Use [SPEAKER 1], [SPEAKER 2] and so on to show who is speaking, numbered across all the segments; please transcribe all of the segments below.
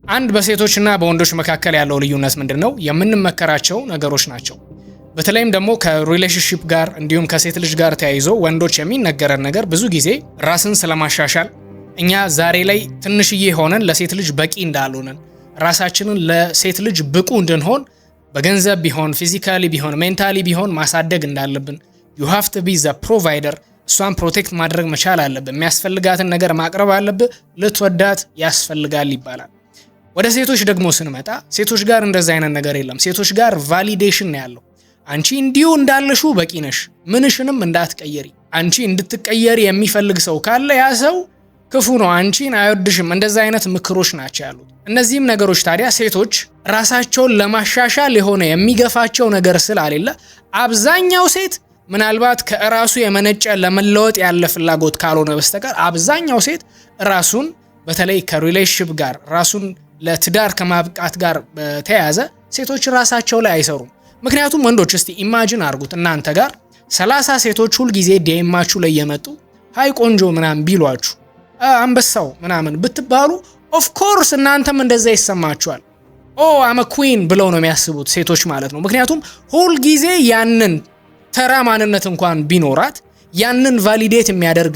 [SPEAKER 1] አንድ በሴቶችና በወንዶች መካከል ያለው ልዩነት ምንድነው? የምንመከራቸው ነገሮች ናቸው። በተለይም ደግሞ ከሪሌሽንሺፕ ጋር እንዲሁም ከሴት ልጅ ጋር ተያይዞ ወንዶች የሚነገረን ነገር ብዙ ጊዜ ራስን ስለማሻሻል እኛ ዛሬ ላይ ትንሽዬ ሆነን ለሴት ልጅ በቂ እንዳልሆነን ራሳችንን ለሴት ልጅ ብቁ እንድንሆን በገንዘብ ቢሆን ፊዚካሊ ቢሆን ሜንታሊ ቢሆን ማሳደግ እንዳለብን you have to be the provider እሷን ፕሮቴክት ማድረግ መቻል አለብን። የሚያስፈልጋትን ነገር ማቅረብ አለብህ። ልትወዳት ያስፈልጋል ይባላል። ወደ ሴቶች ደግሞ ስንመጣ ሴቶች ጋር እንደዛ አይነት ነገር የለም። ሴቶች ጋር ቫሊዴሽን ነው ያለው። አንቺ እንዲሁ እንዳለሹ በቂ ነሽ፣ ምንሽንም እንዳትቀየሪ። አንቺ እንድትቀየሪ የሚፈልግ ሰው ካለ ያ ሰው ክፉ ነው፣ አንቺን አይወድሽም። እንደዛ አይነት ምክሮች ናቸው ያሉት። እነዚህም ነገሮች ታዲያ ሴቶች ራሳቸውን ለማሻሻል የሆነ የሚገፋቸው ነገር ስላሌለ አብዛኛው ሴት ምናልባት ከራሱ የመነጨ ለመለወጥ ያለ ፍላጎት ካልሆነ በስተቀር አብዛኛው ሴት ራሱን በተለይ ከሪሌሽንሺፕ ጋር ራሱን ለትዳር ከማብቃት ጋር በተያያዘ ሴቶች ራሳቸው ላይ አይሰሩም። ምክንያቱም ወንዶች እስቲ ኢማጂን አድርጉት እናንተ ጋር 30 ሴቶች ሁል ጊዜ ዲኤማችሁ ላይ የመጡ ሃይ ቆንጆ ምናምን ቢሏችሁ አንበሳው ምናምን ብትባሉ ኦፍ ኮርስ እናንተም እንደዛ ይሰማችኋል። አም ኩዊን ብለው ነው የሚያስቡት ሴቶች ማለት ነው። ምክንያቱም ሁል ጊዜ ያንን ተራ ማንነት እንኳን ቢኖራት ያንን ቫሊዴት የሚያደርግ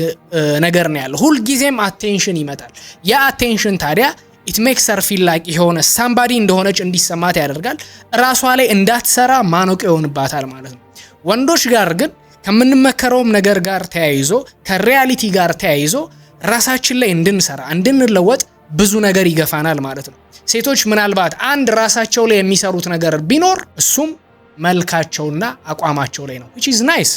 [SPEAKER 1] ነገር ነው ያለው። ሁል ጊዜም አቴንሽን ይመጣል። ያ አቴንሽን ታዲያ it makes her feel like የሆነ somebody እንደሆነች እንዲሰማት ያደርጋል። ራሷ ላይ እንዳትሰራ ማነቆ ይሆንባታል ማለት ነው። ወንዶች ጋር ግን ከምንመከረውም ነገር ጋር ተያይዞ ከሪያሊቲ ጋር ተያይዞ ራሳችን ላይ እንድንሰራ እንድንለወጥ ብዙ ነገር ይገፋናል ማለት ነው። ሴቶች ምናልባት አንድ ራሳቸው ላይ የሚሰሩት ነገር ቢኖር እሱም መልካቸውና አቋማቸው ላይ ነው which is nice።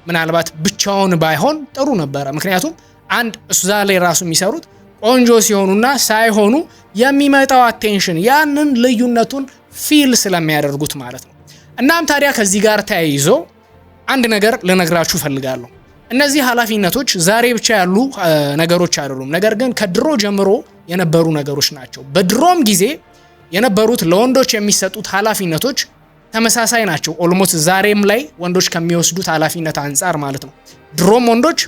[SPEAKER 1] ምናልባት ብቻውን ባይሆን ጥሩ ነበረ። ምክንያቱም አንድ እዛ ላይ ራሱ የሚሰሩት ቆንጆ ሲሆኑና ሳይሆኑ የሚመጣው አቴንሽን ያንን ልዩነቱን ፊል ስለሚያደርጉት ማለት ነው። እናም ታዲያ ከዚህ ጋር ተያይዞ አንድ ነገር ልነግራችሁ ፈልጋለሁ። እነዚህ ኃላፊነቶች ዛሬ ብቻ ያሉ ነገሮች አይደሉም። ነገር ግን ከድሮ ጀምሮ የነበሩ ነገሮች ናቸው። በድሮም ጊዜ የነበሩት ለወንዶች የሚሰጡት ኃላፊነቶች ተመሳሳይ ናቸው። ኦልሞስት ዛሬም ላይ ወንዶች ከሚወስዱት ኃላፊነት አንፃር ማለት ነው። ድሮም ወንዶች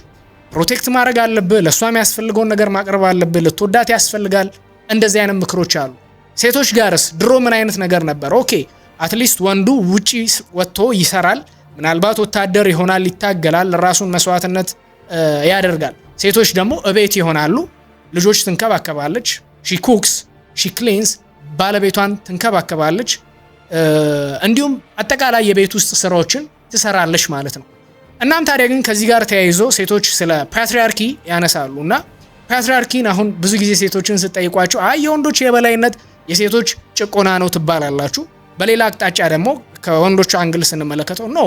[SPEAKER 1] ፕሮቴክት ማድረግ አለብህ፣ ለሷ የሚያስፈልገውን ነገር ማቅረብ አለብህ፣ ልትወዳት ያስፈልጋል። እንደዚህ አይነት ምክሮች አሉ። ሴቶች ጋርስ ድሮ ምን አይነት ነገር ነበር? ኦኬ አትሊስት ወንዱ ውጪ ወጥቶ ይሰራል፣ ምናልባት ወታደር ይሆናል፣ ይታገላል፣ ራሱን መስዋዕትነት ያደርጋል። ሴቶች ደግሞ እቤት ይሆናሉ፣ ልጆች ትንከባከባለች፣ ሺ ኩክስ ሺ ክሊንስ፣ ባለቤቷን ትንከባከባለች፣ እንዲሁም አጠቃላይ የቤት ውስጥ ስራዎችን ትሰራለች ማለት ነው። እናም ታዲያ ግን ከዚህ ጋር ተያይዞ ሴቶች ስለ ፓትሪያርኪ ያነሳሉና ፓትሪያርኪን አሁን ብዙ ጊዜ ሴቶችን ስጠይቋቸው የወንዶች የበላይነት የሴቶች ጭቆና ነው ትባላላችሁ። በሌላ አቅጣጫ ደግሞ ከወንዶች አንግል ስንመለከተው ኖ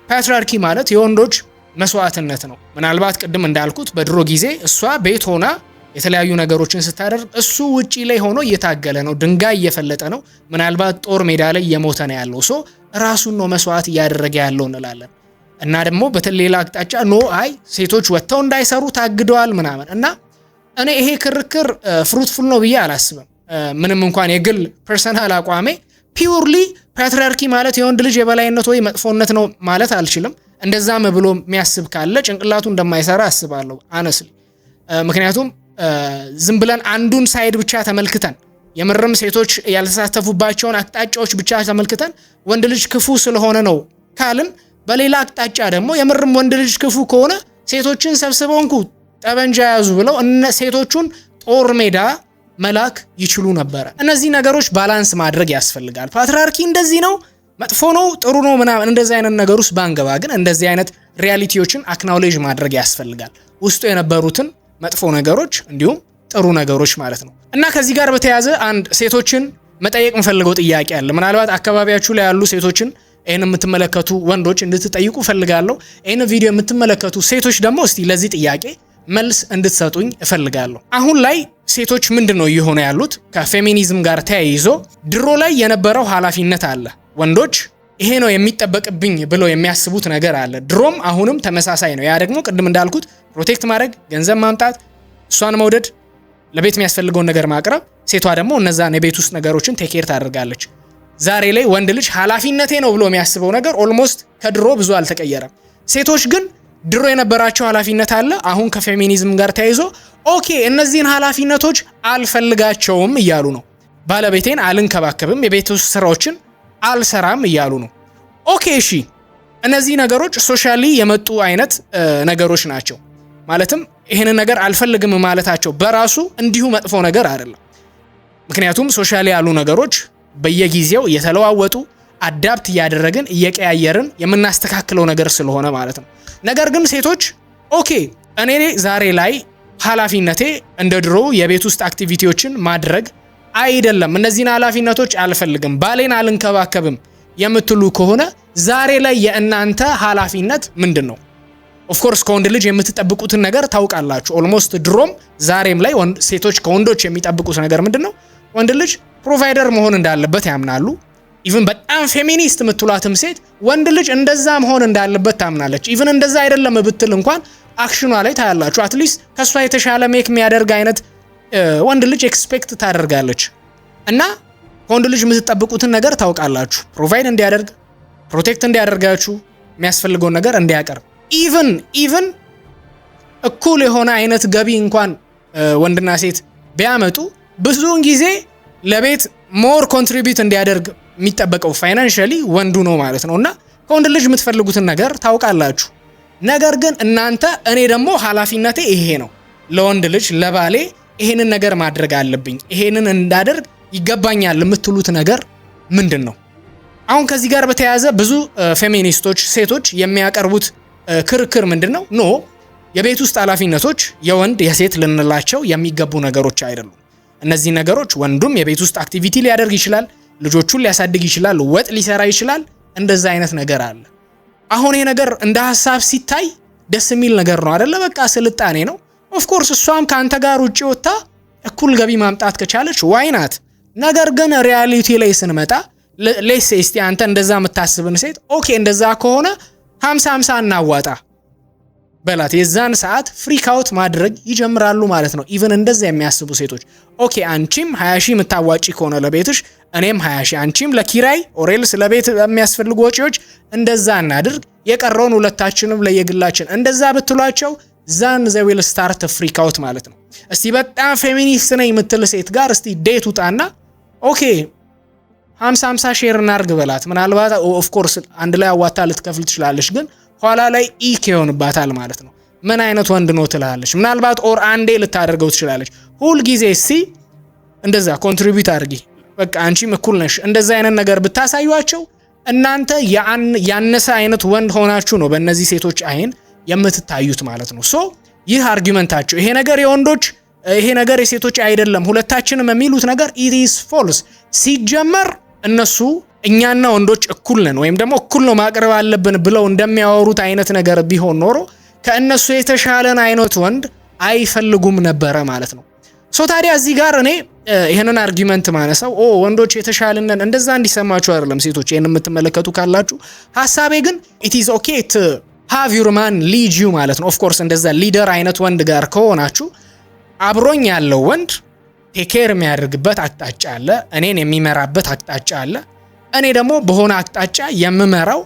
[SPEAKER 1] ፓትሪያርኪ ማለት የወንዶች መስዋዕትነት ነው። ምናልባት ቅድም እንዳልኩት በድሮ ጊዜ እሷ ቤት ሆና የተለያዩ ነገሮችን ስታደርግ እሱ ውጪ ላይ ሆኖ እየታገለ ነው፣ ድንጋይ እየፈለጠ ነው፣ ምናልባት ጦር ሜዳ ላይ እየሞተ ነው ያለው። ራሱን ነው መስዋዕት እያደረገ ያለው እንላለን። እና ደግሞ በተሌላ አቅጣጫ ሴቶች ወጥተው እንዳይሰሩ ታግደዋል ምናምን። እና እኔ ይሄ ክርክር ፍሩትፉል ነው ብዬ አላስብም። ምንም እንኳን የግል ፐርሰናል አቋሜ ፒውርሊ ፓትሪያርኪ ማለት የወንድ ልጅ የበላይነት ወይ መጥፎነት ነው ማለት አልችልም። እንደዛም ብሎ የሚያስብ ካለ ጭንቅላቱ እንደማይሰራ አስባለሁ አነስሊ። ምክንያቱም ዝም ብለን አንዱን ሳይድ ብቻ ተመልክተን የምርም ሴቶች ያልተሳተፉባቸውን አቅጣጫዎች ብቻ ተመልክተን ወንድ ልጅ ክፉ ስለሆነ ነው ካልን በሌላ አቅጣጫ ደግሞ የምርም ወንድ ልጅ ክፉ ከሆነ ሴቶችን ሰብስበው እንኩ ጠበንጃ ያዙ ብለው ሴቶቹን ጦር ሜዳ መላክ ይችሉ ነበር። እነዚህ ነገሮች ባላንስ ማድረግ ያስፈልጋል። ፓትሪያርኪ እንደዚህ ነው መጥፎ ነው ጥሩ ነው ምናምን እንደዚህ አይነት ነገር ውስጥ ባንገባ ግን እንደዚህ አይነት ሪያሊቲዎችን አክናውሌጅ ማድረግ ያስፈልጋል። ውስጡ የነበሩትን መጥፎ ነገሮች እንዲሁም ጥሩ ነገሮች ማለት ነው። እና ከዚህ ጋር በተያያዘ አንድ ሴቶችን መጠየቅ የምፈልገው ጥያቄ አለ። ምናልባት አካባቢያችሁ ላይ ያሉ ሴቶችን ይሄን የምትመለከቱ ወንዶች እንድትጠይቁ ፈልጋለሁ። ይሄን ቪዲዮ የምትመለከቱ ሴቶች ደግሞ እስቲ ለዚህ ጥያቄ መልስ እንድትሰጡኝ እፈልጋለሁ። አሁን ላይ ሴቶች ምንድነው እየሆነ ያሉት? ከፌሚኒዝም ጋር ተያይዞ ድሮ ላይ የነበረው ኃላፊነት አለ። ወንዶች ይሄ ነው የሚጠበቅብኝ ብለው የሚያስቡት ነገር አለ። ድሮም አሁንም ተመሳሳይ ነው። ያ ደግሞ ቅድም እንዳልኩት ፕሮቴክት ማድረግ፣ ገንዘብ ማምጣት፣ እሷን መውደድ፣ ለቤት የሚያስፈልገውን ነገር ማቅረብ፣ ሴቷ ደግሞ እነዛን የቤት ውስጥ ነገሮችን ቴክ ኬር ታደርጋለች። ዛሬ ላይ ወንድ ልጅ ኃላፊነቴ ነው ብሎ የሚያስበው ነገር ኦልሞስት ከድሮ ብዙ አልተቀየረም። ሴቶች ግን ድሮ የነበራቸው ኃላፊነት አለ። አሁን ከፌሚኒዝም ጋር ተያይዞ ኦኬ እነዚህን ኃላፊነቶች አልፈልጋቸውም እያሉ ነው። ባለቤቴን አልንከባከብም፣ የቤት ውስጥ ስራዎችን አልሰራም እያሉ ነው። ኦኬ እሺ፣ እነዚህ ነገሮች ሶሻሊ የመጡ አይነት ነገሮች ናቸው። ማለትም ይሄንን ነገር አልፈልግም ማለታቸው በራሱ እንዲሁ መጥፎ ነገር አይደለም። ምክንያቱም ሶሻሊ ያሉ ነገሮች በየጊዜው እየተለዋወጡ አዳፕት እያደረግን እየቀያየርን የምናስተካክለው ነገር ስለሆነ ማለት ነው። ነገር ግን ሴቶች ኦኬ እኔ ዛሬ ላይ ኃላፊነቴ እንደ ድሮ የቤት ውስጥ አክቲቪቲዎችን ማድረግ አይደለም፣ እነዚህን ኃላፊነቶች አልፈልግም፣ ባሌን አልንከባከብም የምትሉ ከሆነ ዛሬ ላይ የእናንተ ኃላፊነት ምንድን ነው? ኦፍ ኮርስ ከወንድ ልጅ የምትጠብቁትን ነገር ታውቃላችሁ። ኦልሞስት ድሮም ዛሬም ላይ ሴቶች ከወንዶች የሚጠብቁት ነገር ምንድን ነው? ወንድ ልጅ ፕሮቫይደር መሆን እንዳለበት ያምናሉ። ኢቭን በጣም ፌሚኒስት የምትሏትም ሴት ወንድ ልጅ እንደዛ መሆን እንዳለበት ታምናለች። ኢቭን እንደዛ አይደለም ብትል እንኳን አክሽኗ ላይ ታያላችሁ። አትሊስት ከሷ የተሻለ ሜክ የሚያደርግ አይነት ወንድ ልጅ ኤክስፔክት ታደርጋለች። እና ከወንድ ልጅ የምትጠብቁትን ነገር ታውቃላችሁ። ፕሮቫይድ እንዲያደርግ፣ ፕሮቴክት እንዲያደርጋችሁ፣ የሚያስፈልገውን ነገር እንዲያቀርብ፣ ኢቭን እኩል የሆነ አይነት ገቢ እንኳን ወንድና ሴት ቢያመጡ ብዙውን ጊዜ ለቤት ሞር ኮንትሪቢዩት እንዲያደርግ የሚጠበቀው ፋይናንሻሊ ወንዱ ነው ማለት ነው። እና ከወንድ ልጅ የምትፈልጉትን ነገር ታውቃላችሁ። ነገር ግን እናንተ እኔ ደግሞ ኃላፊነቴ ይሄ ነው፣ ለወንድ ልጅ ለባሌ ይሄንን ነገር ማድረግ አለብኝ፣ ይሄንን እንዳደርግ ይገባኛል የምትሉት ነገር ምንድን ነው? አሁን ከዚህ ጋር በተያያዘ ብዙ ፌሚኒስቶች ሴቶች የሚያቀርቡት ክርክር ምንድን ነው? ኖ የቤት ውስጥ ኃላፊነቶች የወንድ የሴት ልንላቸው የሚገቡ ነገሮች አይደሉም። እነዚህ ነገሮች ወንዱም የቤት ውስጥ አክቲቪቲ ሊያደርግ ይችላል፣ ልጆቹን ሊያሳድግ ይችላል፣ ወጥ ሊሰራ ይችላል። እንደዛ አይነት ነገር አለ። አሁን ይሄ ነገር እንደ ሐሳብ ሲታይ ደስ የሚል ነገር ነው አይደለ? በቃ ስልጣኔ ነው። ኦፍ ኮርስ እሷም ካንተ ጋር ውጪ ወጣ እኩል ገቢ ማምጣት ከቻለች ዋይ ናት። ነገር ግን ሪያሊቲ ላይ ስንመጣ ሌስ እስቲ አንተ እንደዛ የምታስብን ሴት ኦኬ እንደዛ ከሆነ 50-50 እናዋጣ በላት። የዛን ሰዓት ፍሪክ አውት ማድረግ ይጀምራሉ ማለት ነው። ኢቭን እንደዛ የሚያስቡ ሴቶች ኦኬ አንቺም 20 ሺህ የምታዋጪ ከሆነ ለቤትሽ እኔም 20 ሺህ፣ አንቺም ለኪራይ ኦሬልስ ለቤት የሚያስፈልጉ ወጪዎች እንደዛ እናድርግ፣ የቀረውን ሁለታችንም ለየግላችን እንደዛ ብትሏቸው ዛን ዘ ዊል ስታርት ፍሪክ አውት ማለት ነው። እስቲ በጣም ፌሚኒስት ነኝ የምትል ሴት ጋር እስቲ ዴት ውጣና ኦኬ 50-50 ሼር እናርግ በላት። ምናልባት ኦፍ ኮርስ አንድ ላይ አዋጣ ልትከፍል ትችላለች፣ ግን ኋላ ላይ ኢክ ይሆንባታል ማለት ነው። ምን አይነት ወንድ ነው ትላለች። ምናልባት ኦር አንዴ ልታደርገው ትችላለች። ሁል ጊዜ እንደዛ ኮንትሪቢዩት አድርጊ፣ በቃ አንቺም እኩል ነሽ፣ እንደዛ አይነት ነገር ብታሳዩአቸው እናንተ ያነሰ አይነት ወንድ ሆናችሁ ነው በእነዚህ ሴቶች አይን የምትታዩት ማለት ነው። ሶ ይህ አርጊመንታቸው ይሄ ነገር የወንዶች ይሄ ነገር የሴቶች አይደለም ሁለታችንም የሚሉት ነገር it is false። ሲጀመር እነሱ እኛና ወንዶች እኩል ነን ወይም ደግሞ እኩል ነው ማቅረብ አለብን ብለው እንደሚያወሩት አይነት ነገር ቢሆን ኖሮ ከእነሱ የተሻለን አይነት ወንድ አይፈልጉም ነበረ ማለት ነው። ሶ ታዲያ እዚህ ጋር እኔ ይሄንን አርጊመንት ማነሳው ወንዶች የተሻለንን እንደዛ እንዲሰማችሁ አይደለም። ሴቶች ይሄን የምትመለከቱ ካላችሁ ሐሳቤ ግን it is okay to have your man lead you ማለት ነው። ኦፍ ኮርስ እንደዛ ሊደር አይነት ወንድ ጋር ከሆናችሁ አብሮኝ ያለው ወንድ ቴኬር የሚያደርግበት አቅጣጫ አለ፣ እኔን የሚመራበት አቅጣጫ አለ፣ እኔ ደግሞ በሆነ አቅጣጫ የምመራው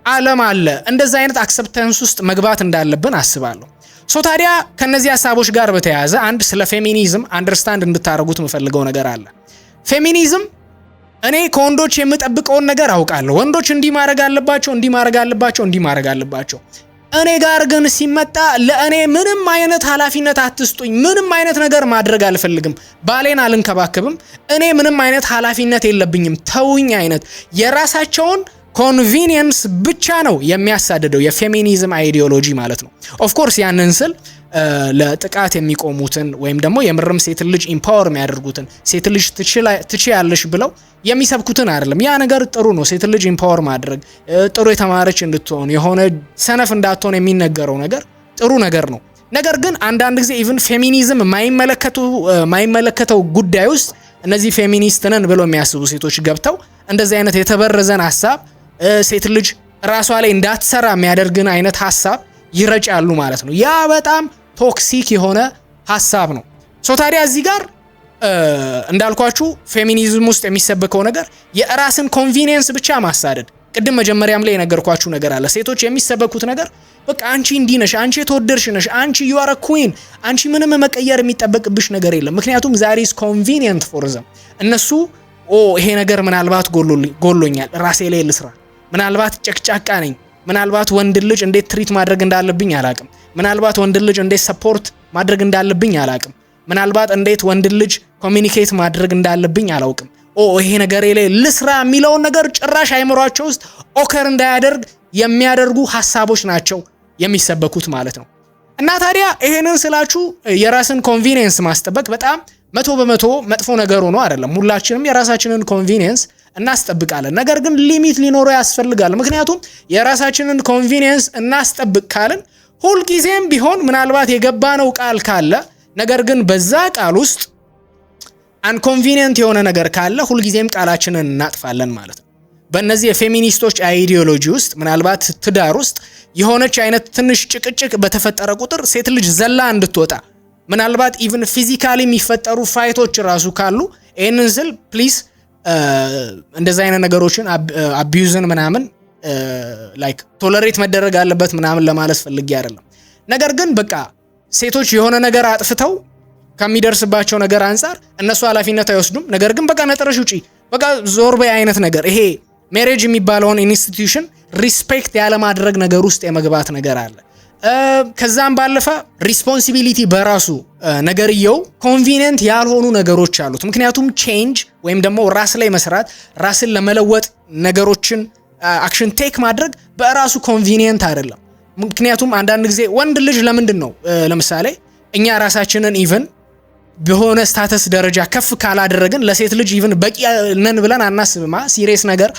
[SPEAKER 1] ዓለም አለ። እንደዛ አይነት አክሰፕታንስ ውስጥ መግባት እንዳለብን አስባለሁ። ሶ ታዲያ ከነዚህ ሐሳቦች ጋር በተያያዘ አንድ ስለ ፌሚኒዝም አንደርስታንድ እንድታረጉት የምፈልገው ነገር አለ። ፌሚኒዝም እኔ ከወንዶች የምጠብቀውን ነገር አውቃለሁ። ወንዶች እንዲህ ማድረግ አለባቸው፣ እንዲህ ማድረግ አለባቸው፣ እንዲህ ማድረግ አለባቸው። እኔ ጋር ግን ሲመጣ ለእኔ ምንም አይነት ኃላፊነት አትስጡኝ፣ ምንም አይነት ነገር ማድረግ አልፈልግም፣ ባሌን አልንከባከብም፣ እኔ ምንም አይነት ኃላፊነት የለብኝም፣ ተውኝ አይነት የራሳቸውን ኮንቪኒየንስ ብቻ ነው የሚያሳድደው የፌሚኒዝም አይዲዮሎጂ ማለት ነው። ኦፍ ኮርስ ያንን ስል ለጥቃት የሚቆሙትን ወይም ደግሞ የምርም ሴት ልጅ ኢምፓወር የሚያደርጉትን ሴት ልጅ ትችያለሽ ብለው የሚሰብኩትን አይደለም። ያ ነገር ጥሩ ነው። ሴት ልጅ ኢምፓወር ማድረግ ጥሩ የተማረች እንድትሆን የሆነ ሰነፍ እንዳትሆን የሚነገረው ነገር ጥሩ ነገር ነው። ነገር ግን አንዳንድ ጊዜ ኢቭን ፌሚኒዝም የማይመለከተው ጉዳይ ውስጥ እነዚህ ፌሚኒስት ነን ብለው የሚያስቡ ሴቶች ገብተው እንደዚህ አይነት የተበረዘን ሐሳብ ሴት ልጅ ራሷ ላይ እንዳትሰራ የሚያደርግን አይነት ሐሳብ ይረጫሉ ማለት ነው። ያ በጣም ቶክሲክ የሆነ ሐሳብ ነው። ሶ ታዲያ እዚህ ጋር እንዳልኳችሁ ፌሚኒዝም ውስጥ የሚሰበከው ነገር የራስን ኮንቪኒየንስ ብቻ ማሳደድ፣ ቅድም መጀመሪያም ላይ የነገርኳችሁ ነገር አለ። ሴቶች የሚሰበኩት ነገር በቃ አንቺ እንዲህ ነሽ፣ አንቺ የተወደድሽ ነሽ፣ አንቺ you are a queen፣ አንቺ ምንም መቀየር የሚጠበቅብሽ ነገር የለም። ምክንያቱም that is convenient for them። እነሱ ይሄ ነገር ምናልባት ጎሎኛል፣ ራሴ ላይ ልስራ፣ ምናልባት ጨቅጫቃ ነኝ፣ ምናልባት ወንድ ልጅ እንዴት ትሪት ማድረግ እንዳለብኝ አላቅም፣ ምናልባት ወንድ ልጅ እንዴት ሰፖርት ማድረግ እንዳለብኝ አላቅም፣ ምናልባት እንዴት ወንድ ልጅ ኮሚኒኬት ማድረግ እንዳለብኝ አላውቅም፣ ይሄ ነገር ላይ ልስራ የሚለውን ነገር ጭራሽ አይምሯቸው ውስጥ ኦከር እንዳያደርግ የሚያደርጉ ሐሳቦች ናቸው የሚሰበኩት ማለት ነው። እና ታዲያ ይሄንን ስላችሁ የራስን ኮንቪኒየንስ ማስጠበቅ በጣም 100% መጥፎ ነገር ሆኖ አይደለም። ሁላችንም የራሳችንን ኮንቪኒየንስ እናስጠብቃለን። ነገር ግን ሊሚት ሊኖረው ያስፈልጋል። ምክንያቱም የራሳችንን ኮንቪኒየንስ እናስጠብቅ ካልን ሁልጊዜም ቢሆን ምናልባት የገባነው ቃል ካለ ነገር ግን በዛ ቃል ውስጥ አንኮንቪኒየንት የሆነ ነገር ካለ ሁልጊዜም ቃላችንን እናጥፋለን ማለት ነው። በእነዚህ የፌሚኒስቶች አይዲዮሎጂ ውስጥ ምናልባት ትዳር ውስጥ የሆነች አይነት ትንሽ ጭቅጭቅ በተፈጠረ ቁጥር ሴት ልጅ ዘላ እንድትወጣ ምናልባት ኢቭን ፊዚካሊ የሚፈጠሩ ፋይቶች ራሱ ካሉ ይሄንን ስል ፕሊዝ እንደዛ አይነት ነገሮችን አቢዩዝን ምናምን ላይክ ቶለሬት መደረግ አለበት ምናምን ለማለት ፈልጌ አይደለም። ነገር ግን በቃ ሴቶች የሆነ ነገር አጥፍተው ከሚደርስባቸው ነገር አንፃር እነሱ ኃላፊነት አይወስዱም። ነገር ግን በቃ ነጥረሽ ውጪ፣ በቃ ዞር በይ አይነት ነገር ይሄ ሜሬጅ የሚባለውን ኢንስቲትዩሽን ሪስፔክት ያለ ማድረግ ነገር ውስጥ የመግባት ነገር አለ። ከዛም ባለፈ ሪስፖንሲቢሊቲ በራሱ ነገርየው ኮንቪኒየንት ያልሆኑ ነገሮች አሉት። ምክንያቱም ቼንጅ ወይም ደግሞ ራስ ላይ መስራት ራስን ለመለወጥ ነገሮችን አክሽን ቴክ ማድረግ በራሱ ኮንቪኒየንት አይደለም። ምክንያቱም አንዳንድ ጊዜ ወንድ ልጅ ለምንድን ነው ለምሳሌ እኛ ራሳችንን ኢቭን በሆነ ስታተስ ደረጃ ከፍ ካላደረግን ለሴት ልጅ ኢቭን በቂ ነን ብለን አናስብማ። ሲሪየስ ነገር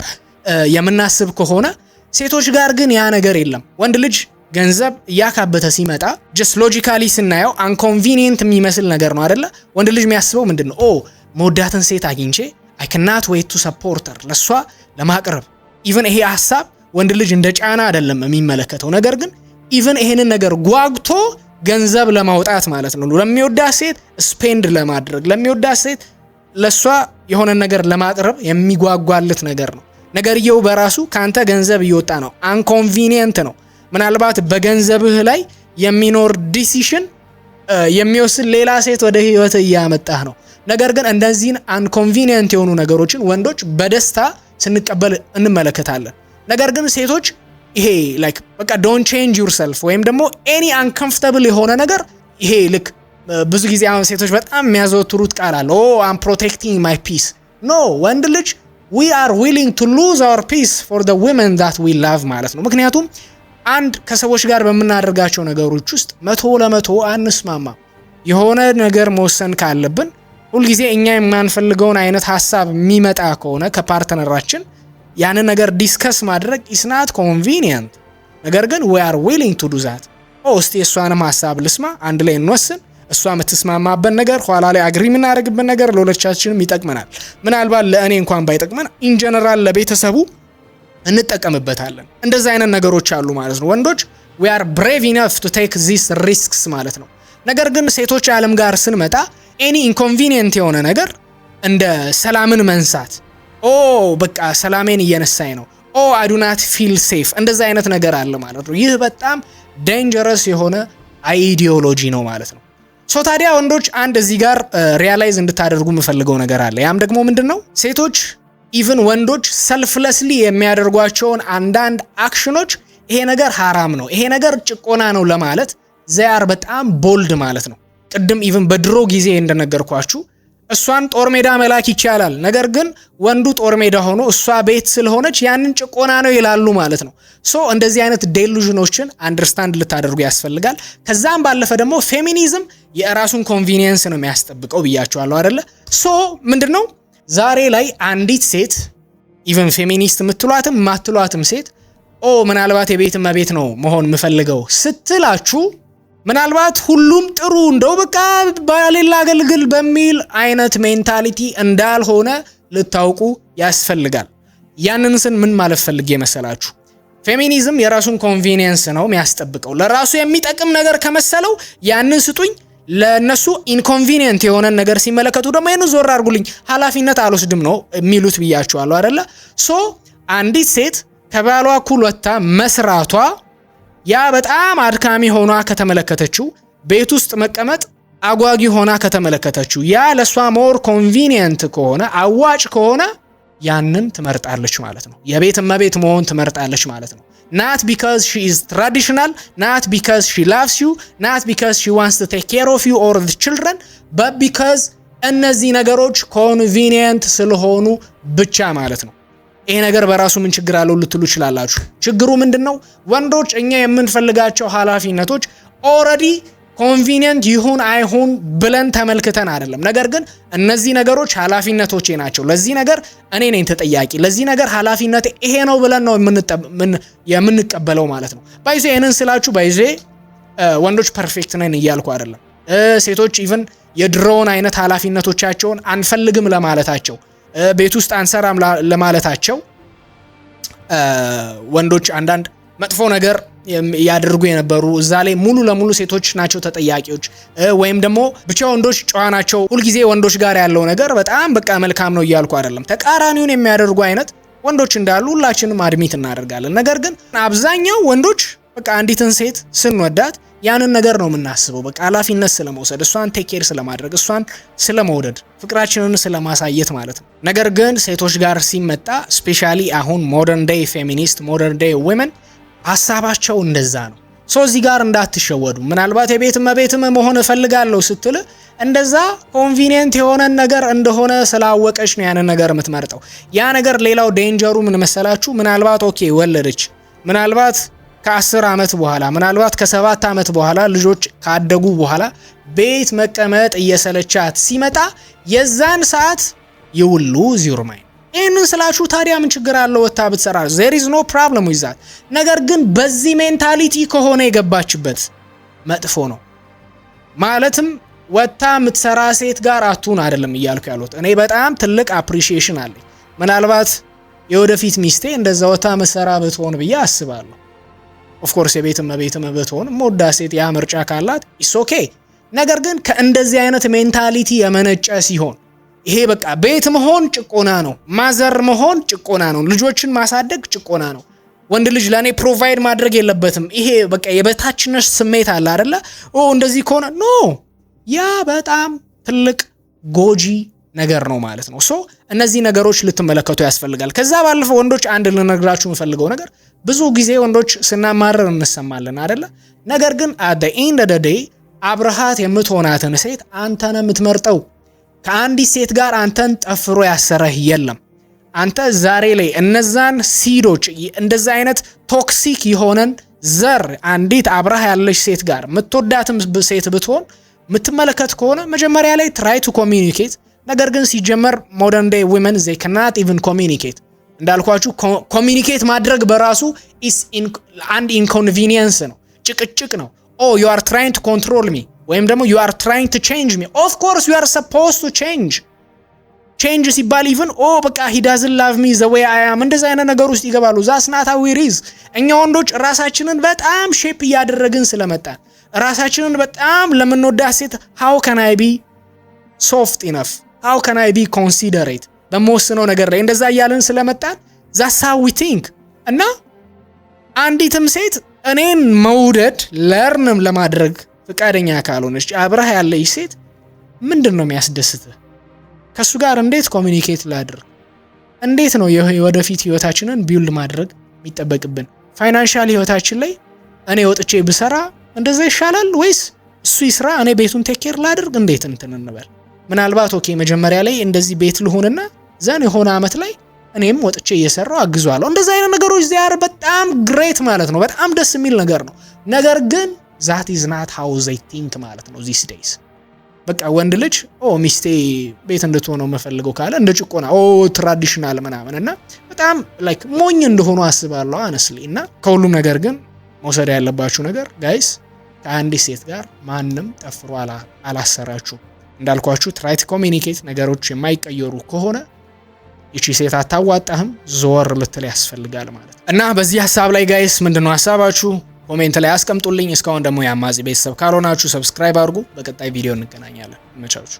[SPEAKER 1] የምናስብ ከሆነ ሴቶች ጋር ግን ያ ነገር የለም። ወንድ ልጅ ገንዘብ እያካበተ ሲመጣ ጀስት ሎጂካሊ ስናየው አንኮንቪኒየንት የሚመስል ነገር ነው አይደለ? ወንድ ልጅ የሚያስበው ምንድነው? መወዳትን ሴት አግኝቼ I cannot wait to support her ለሷ ለማቅረብ ኢቭን ይሄ ሐሳብ ወንድ ልጅ እንደ ጫና አይደለም የሚመለከተው። ነገር ግን ኢቭን ይሄንን ነገር ጓግቶ ገንዘብ ለማውጣት ማለት ነው ለሚወዳት ሴት ስፔንድ ለማድረግ ለሚወዳት ሴት ለሷ የሆነ ነገር ለማቅረብ የሚጓጓለት ነገር ነው። ነገርየው በራሱ ካንተ ገንዘብ እየወጣ ነው፣ አንኮንቪኒየንት ነው። ምናልባት በገንዘብህ ላይ የሚኖር ዲሲሽን የሚወስድ ሌላ ሴት ወደ ህይወት እያመጣህ ነው። ነገር ግን እንደዚህን አንኮንቪኒየንት የሆኑ ነገሮችን ወንዶች በደስታ ስንቀበል እንመለከታለን። ነገር ግን ሴቶች ይሄ ላይክ በቃ ዶንት ቼንጅ ዩርሰልፍ ወይም ደግሞ ኤኒ አንኮምፎርታብል የሆነ ነገር ይሄ ልክ ብዙ ጊዜ አሁን ሴቶች በጣም የሚያዘወትሩት ቃል አለ I'm protecting my peace። ኖ ወንድ ልጅ we are willing to lose our peace for the women that we love ማለት ነው። ምክንያቱም አንድ ከሰዎች ጋር በምናደርጋቸው ነገሮች ውስጥ 100% አንስማማ። የሆነ ነገር መወሰን ካለብን ሁልጊዜ እኛ የማንፈልገውን አይነት ሐሳብ የሚመጣ ከሆነ ከፓርትነራችን ያንን ነገር ዲስከስ ማድረግ is not convenient። ነገር ግን we are willing to do that። እስቲ እሷንም ሐሳብ ልስማ፣ አንድ ላይ እንወስን፣ እሷ የምትስማማበት ነገር ኋላ ላይ አግሪ የምናደርግበት ነገር ለሁለታችንም ይጠቅመናል። ምናልባት ለእኔ እንኳን ባይጠቅመን ኢን ጀነራል ለቤተሰቡ እንጠቀምበታለን። እንደዛ አይነት ነገሮች አሉ ማለት ነው። ወንዶች we are brave enough to take these risks ማለት ነው። ነገር ግን ሴቶች ዓለም ጋር ስንመጣ any inconvenient የሆነ ነገር እንደ ሰላምን መንሳት በቃ ሰላሜን እየነሳኝ ነው I do not feel safe እንደዛ አይነት ነገር አለ ማለት ነው። ይህ በጣም dangerous የሆነ አይዲዮሎጂ ነው ማለት ነው። ታዲያ ወንዶች አንድ እዚህ ጋር ሪያላይዝ እንድታደርጉ የምፈልገው ነገር አለ። ያም ደግሞ ምንድነው? ሴቶች ኢቭን ወንዶች ሰልፍለስሊ የሚያደርጓቸውን አንዳንድ አክሽኖች ይሄ ነገር ሐራም ነው፣ ይሄ ነገር ጭቆና ነው ለማለት ዘያር በጣም ቦልድ ማለት ነው። ቅድም ኢቭን በድሮ ጊዜ እንደነገርኳችሁ እሷን ጦር ሜዳ መላክ ይቻላል። ነገር ግን ወንዱ ጦር ሜዳ ሆኖ እሷ ቤት ስለሆነች ያንን ጭቆና ነው ይላሉ ማለት ነው። እንደዚህ አይነት ዴሉዥኖችን አንደርስታንድ ልታደርጉ ያስፈልጋል። ከዛም ባለፈ ደግሞ ፌሚኒዝም የራሱን ኮንቪኒየንስ ነው የሚያስጠብቀው ብያችኋለሁ አይደለ? ምንድነው ዛሬ ላይ አንዲት ሴት ኢቭን ፌሚኒስት የምትሏትም ማትሏትም ሴት ምናልባት የቤት እመቤት ነው መሆን የምፈልገው ስትላችሁ ምናልባት ሁሉም ጥሩ እንደው በቃ ባሌላ አገልግል በሚል አይነት ሜንታሊቲ እንዳልሆነ ልታውቁ ያስፈልጋል። ያንንስን ምን ማለት ፈልጌ መሰላችሁ? ፌሚኒዝም የራሱን ኮንቪኒየንስ ነው የሚያስጠብቀው። ለራሱ የሚጠቅም ነገር ከመሰለው ያንን ስጡኝ፣ ለነሱ ኢንኮንቪኒየንት የሆነ ነገር ሲመለከቱ ደግሞ ይሄን ዞር አድርጉልኝ፣ ኃላፊነት አልወስድም ነው የሚሉት ብያችኋለሁ አይደለ? አንዲት ሴት ከባሏ እኩል ወጥታ መስራቷ ያ በጣም አድካሚ ሆኗ ከተመለከተችው ቤት ውስጥ መቀመጥ አጓጊ ሆና ከተመለከተችው ያ ለሷ ሞር ኮንቪኒየንት ከሆነ አዋጭ ከሆነ ያንን ትመርጣለች ማለት ነው። የቤት እመቤት መሆን ትመርጣለች ማለት ነው። not because she is traditional, not because she loves you, not because she wants to take care of you or the children, but because እነዚህ ነገሮች ኮንቪኒየንት ስለሆኑ ብቻ ማለት ነው። ይሄ ነገር በራሱ ምን ችግር አለው ልትሉ ይችላላችሁ። ችግሩ ምንድነው? ወንዶች እኛ የምንፈልጋቸው ኃላፊነቶች ኦሬዲ ኮንቪኒየንት ይሁን አይሁን ብለን ተመልክተን አይደለም። ነገር ግን እነዚህ ነገሮች ኃላፊነቶቼ ናቸው፣ ለዚህ ነገር እኔ ነኝ ተጠያቂ፣ ለዚህ ነገር ኃላፊነቴ ይሄ ነው ብለን ነው የምንቀበለው ማለት ነው። ባይዜ እነን ስላችሁ ባይዜ ወንዶች ፐርፌክት ነን እያልኩ አይደለም። ሴቶች ኢቭን የድሮውን አይነት ኃላፊነቶቻቸውን አንፈልግም ለማለታቸው ቤት ውስጥ አንሰራም ለማለታቸው ወንዶች አንዳንድ መጥፎ ነገር ያደርጉ የነበሩ እዛ ላይ ሙሉ ለሙሉ ሴቶች ናቸው ተጠያቂዎች ወይም ደግሞ ብቻ ወንዶች ጨዋ ናቸው ሁሉ ጊዜ ወንዶች ጋር ያለው ነገር በጣም በቃ መልካም ነው እያልኩ አይደለም። ተቃራኒውን የሚያደርጉ አይነት ወንዶች እንዳሉ ሁላችንም አድሚት እናደርጋለን። ነገር ግን አብዛኛው ወንዶች በቃ አንዲትን ሴት ስንወዳት ያንን ነገር ነው የምናስበው። በቃ ኃላፊነት ስለመውሰድ፣ እሷን ቴክ ኬር ስለማድረግ፣ እሷን ስለመውደድ፣ ፍቅራችንን ስለማሳየት ማለት ነው። ነገር ግን ሴቶች ጋር ሲመጣ ስፔሻሊ አሁን ሞደርን ዴይ ፌሚኒስት ሞደርን ዴይ ዊመን ሐሳባቸው እንደዛ ነው። እዚህ ጋር እንዳትሸወዱ። ምናልባት የቤት እመቤትም መሆን እፈልጋለሁ ስትል እንደዛ ኮንቪኒየንት የሆነ ነገር እንደሆነ ስላወቀች ነው ያንን ነገር የምትመርጠው። ያ ነገር ሌላው ዴንጀሩ ምን መሰላችሁ? ምናልባት ኦኬ ወለደች፣ ምናልባት ከ10 ዓመት በኋላ ምናልባት ከ7 ዓመት በኋላ ልጆች ካደጉ በኋላ ቤት መቀመጥ እየሰለቻት ሲመጣ የዛን ሰዓት you will lose your mind። ይህንን ስላችሁ ታዲያ ምን ችግር አለው ወታ ብትሰራ? there is no problem with that። ነገር ግን በዚህ ሜንታሊቲ ከሆነ የገባችበት መጥፎ ነው። ማለትም ወታ የምትሰራ ሴት ጋር አቱን አይደለም እያልኩ ያሉት። እኔ በጣም ትልቅ አፕሪሺዬሽን አለኝ። ምናልባት የወደፊት ሚስቴ እንደዛ ወታ መሰራ ብትሆን ብዬ አስባለሁ። ኦፍ ኮርስ የቤት እመቤትም ብትሆን ሞዳ ሴት ያ ምርጫ ካላት ኢስ ኦኬ። ነገር ግን ከእንደዚህ አይነት ሜንታሊቲ የመነጨ ሲሆን ይሄ በቃ ቤት መሆን ጭቆና ነው፣ ማዘር መሆን ጭቆና ነው፣ ልጆችን ማሳደግ ጭቆና ነው፣ ወንድ ልጅ ለኔ ፕሮቫይድ ማድረግ የለበትም፣ ይሄ በቃ የበታችነት ስሜት አለ አይደለ? እንደዚህ ከሆነ ኖ ያ በጣም ትልቅ ጎጂ ነገር ነው ማለት ነው። እነዚህ ነገሮች ልትመለከቱ ያስፈልጋል። ከዛ ባለፈ ወንዶች አንድ ልነግራችሁ የምፈልገው ነገር ብዙ ጊዜ ወንዶች ስናማረር እንሰማለን አይደለ? ነገር ግን at the end of the day አብረሃት የምትሆናትን ሴት አንተ ነህ የምትመርጠው። ከአንዲት ሴት ጋር አንተን ጠፍሮ ያሰረህ የለም። አንተ ዛሬ ላይ እነዛን ሲዶች እንደዛ አይነት ቶክሲክ የሆነን ዘር አንዲት አብረህ ያለች ሴት ጋር የምትወዳትም ሴት ብትሆን የምትመለከት ከሆነ መጀመሪያ ላይ try to communicate። ነገር ግን ሲጀመር modern day women they cannot even communicate። እንዳልኳችሁ ኮሚኒኬት ማድረግ በራሱ አንድ ኢንኮንቪኒየንስ ነው፣ ጭቅጭቅ ነው። you are trying to control me ወይም ደግሞ you are trying to change me. of course you are supposed to change ሲባል even በቃ he doesn't love me the way I am እንደዛ አይነት ነገር ውስጥ ይገባሉ። that's not how it is። እኛ ወንዶች ራሳችንን በጣም ሼፕ እያደረግን ስለመጣን ራሳችንን በጣም ለምንወዳት ሴት how can I be soft enough, how can I be considerate በመወስነው ነገር ላይ እንደዛ እያልን ስለመጣን that's how we think። እና አንዲትም ሴት እኔን መውደድ ለርንም ለማድረግ ፍቃደኛ ካልሆነች አብረህ ያለች ሴት ምንድነው የሚያስደስትህ? ከሱ ጋር እንዴት ኮሚኒኬት ላድርግ? እንዴት ነው የወደፊት ህይወታችንን ቢልድ ማድረግ የሚጠበቅብን? ፋይናንሻል ህይወታችን ላይ እኔ ወጥቼ ብሰራ እንደዛ ይሻላል ወይስ እሱ ይስራ እኔ ቤቱን ቴክ ኬር ላድርግ? እንዴት እንበል? ምናልባት ኦኬ መጀመሪያ ላይ እንደዚህ ቤት ልሆንና ዘን የሆነ አመት ላይ እኔም ወጥቼ እየሰራው አግዟለሁ። እንደዛ አይነት ነገሮች ዚያር በጣም ግሬት ማለት ነው። በጣም ደስ የሚል ነገር ነው። ነገር ግን that is not how they think ማለት ነው these days። በቃ ወንድ ልጅ ሚስቴ ቤት እንድትሆነው መፈልገው ካለ እንደ ጭቆና ትራዲሽናል ምናምን እና በጣም ላይክ ሞኝ እንደሆኑ አስባለሁ honestly። እና ከሁሉም ነገር ግን መውሰድ ያለባችሁ ነገር ጋይስ ከአንዲት ሴት ጋር ማንም ጠፍሮ አላሰራችሁ። እንዳልኳችሁ try to communicate። ነገሮች የማይቀየሩ ከሆነ እቺ ሴት አታዋጣህም፣ ዞር ልትል ያስፈልጋል ማለት እና በዚህ ሐሳብ ላይ ጋይስ ምንድነው ሐሳባችሁ? ኮሜንት ላይ አስቀምጡልኝ። እስካሁን ደግሞ የአማጺ ቤተሰብ ካልሆናችሁ ሰብስክራይብ አድርጉ። በቀጣይ ቪዲዮ እንገናኛለን። መቻችሁ